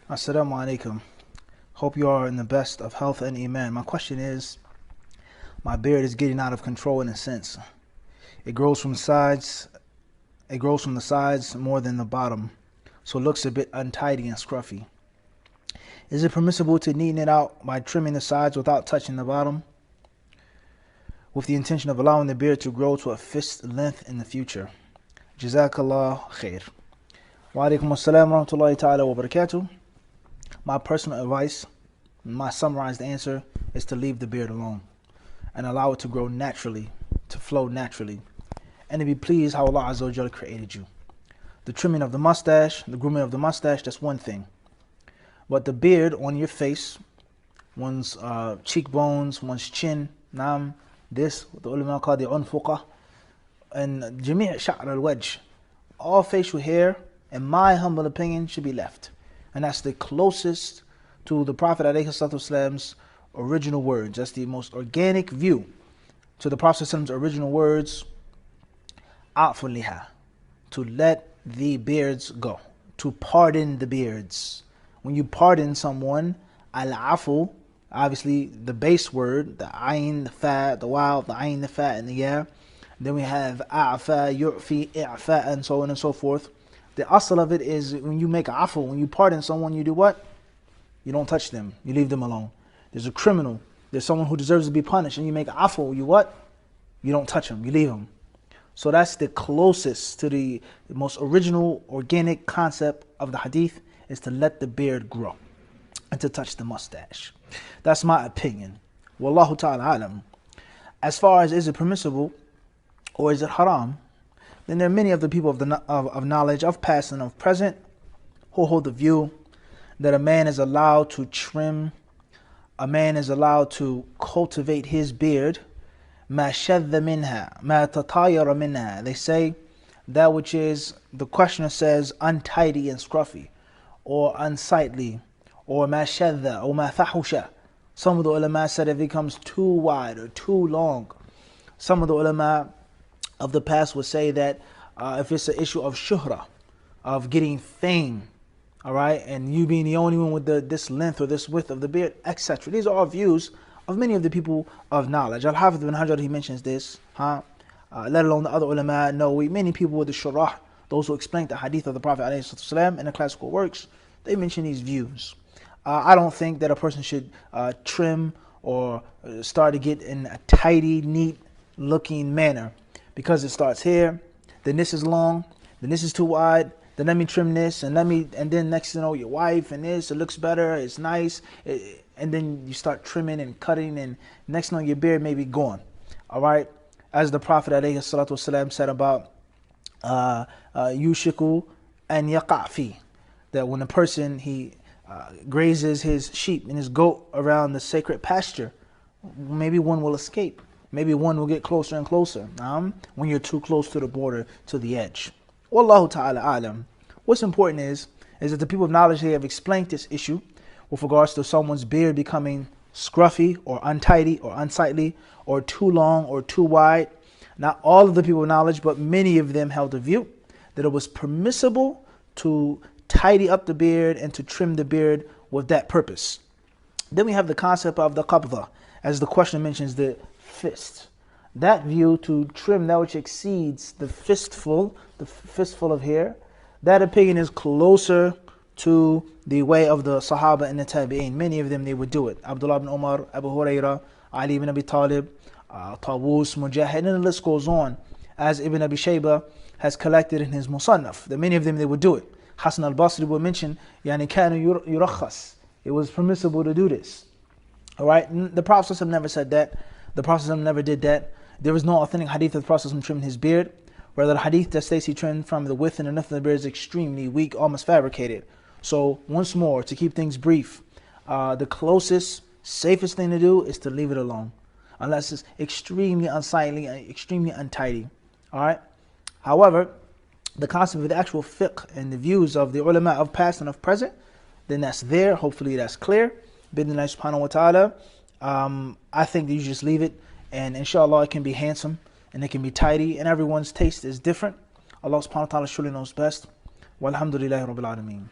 Assalamu alaikum. Hope you are in the best of health and iman. My question is, my beard is getting out of control in a sense. It grows from sides. It grows from the sides more than the bottom, so it looks a bit untidy and scruffy. Is it permissible to neaten it out by trimming the sides without touching the bottom, with the intention of allowing the beard to grow to a fist length in the future? Jazakallah khair. Wa alaikum assalam wa rahmatullahi ta'ala wa barakatuh. My personal advice, my summarized answer, is to leave the beard alone and allow it to grow naturally, to flow naturally, and to be pleased how Allah Azza wa Jalla created you. The trimming of the mustache, the grooming of the mustache, that's one thing. But the beard on your face, one's cheekbones, one's chin, this, what the ulama call the unfuqa, and jami' sha'r al-wajh, all facial hair, in my humble opinion, should be left. And that's the closest to the Prophet ﷺ's original words. That's the most organic view to the Prophet ﷺ's original words, a'fu liha, to let the beards go, to pardon the beards. When you pardon someone, al-afu, obviously the base word, the ayn, the fa, the waw, the ayn, the fa, and the ya. Then we have a'fa, yu'fi, i'fa, and so on and so forth. The asl of it is when you make afu, when you pardon someone, you do what? You don't touch them. You leave them alone. There's a criminal. There's someone who deserves to be punished, and you make afu, you what? You don't touch them. You leave them. So that's the closest to the most original organic concept of the hadith, is to let the beard grow and to touch the mustache. That's my opinion. Wallahu ta'ala alam. As far as is it permissible or is it haram, then there are many of the people of knowledge, of past and of present, who hold the view that a man is allowed to trim, a man is allowed to cultivate his beard, ma shadda minha, ma tatayara minha. They say that which is, the questioner says, untidy and scruffy, or unsightly, or ma shadda, or ma fahusha. Some of the ulama said it becomes too wide or too long. Some of the ulama of the past would say that if it's an issue of shuhra, of getting fame, all right, and you being the only one with this length or this width of the beard, etc. These are all views of many of the people of knowledge. Al-Hafiz ibn Hajar, he mentions this, let alone the other ulama. No, many people with the shurah, those who explain the hadith of the Prophet ﷺ in the classical works, they mention these views. I don't think that a person should trim or start to get in a tidy, neat looking manner, because it starts here, then this is long, then this is too wide, then let me trim this, and then next your wife, and this, it looks better, it's nice, and then you start trimming and cutting, and next your beard may be gone. All right, as the Prophet ﷺ said about yushiku and yaqa'fi, that when a person he grazes his sheep and his goat around the sacred pasture, maybe one will escape. Maybe one will get closer and closer when you're too close to the border, to the edge. Wallahu ta'ala alam. What's important is that the people of knowledge, they have explained this issue with regards to someone's beard becoming scruffy or untidy or unsightly or too long or too wide. Not all of the people of knowledge, but many of them held the view that it was permissible to tidy up the beard and to trim the beard with that purpose. Then we have the concept of the qabdha, as the question mentions, the fist. That view, to trim that which exceeds the fistful of hair, that opinion is closer to the way of the Sahaba and the Tabi'een. Many of them, they would do it. Abdullah ibn Umar, Abu Hurairah, Ali ibn Abi Talib, Tawus, Mujahid, and the list goes on, as Ibn Abi Shayba has collected in his Musannaf, that many of them, they would do it. Hasan al-Basri would mention, yani kanu yurakhas, it was permissible to do this. All right, the Prophet ﷺ never said that. The Prophet ﷺ never did that. There was no authentic hadith of the Prophet ﷺ trimming his beard. Rather, the hadith that states he trimmed from the width and the length of the beard is extremely weak, almost fabricated. So, once more, to keep things brief, the closest, safest thing to do is to leave it alone, unless it's extremely unsightly and extremely untidy. All right. However, the concept of the actual fiqh and the views of the ulama of past and of present, then that's there. Hopefully, that's clear. Bidnillah subhanahu wa ta'ala. I think that you just leave it, and inshallah it can be handsome and it can be tidy, and everyone's taste is different. Allah subhanahu wa ta'ala surely knows best. Walhamdulillahi rabbil alameen.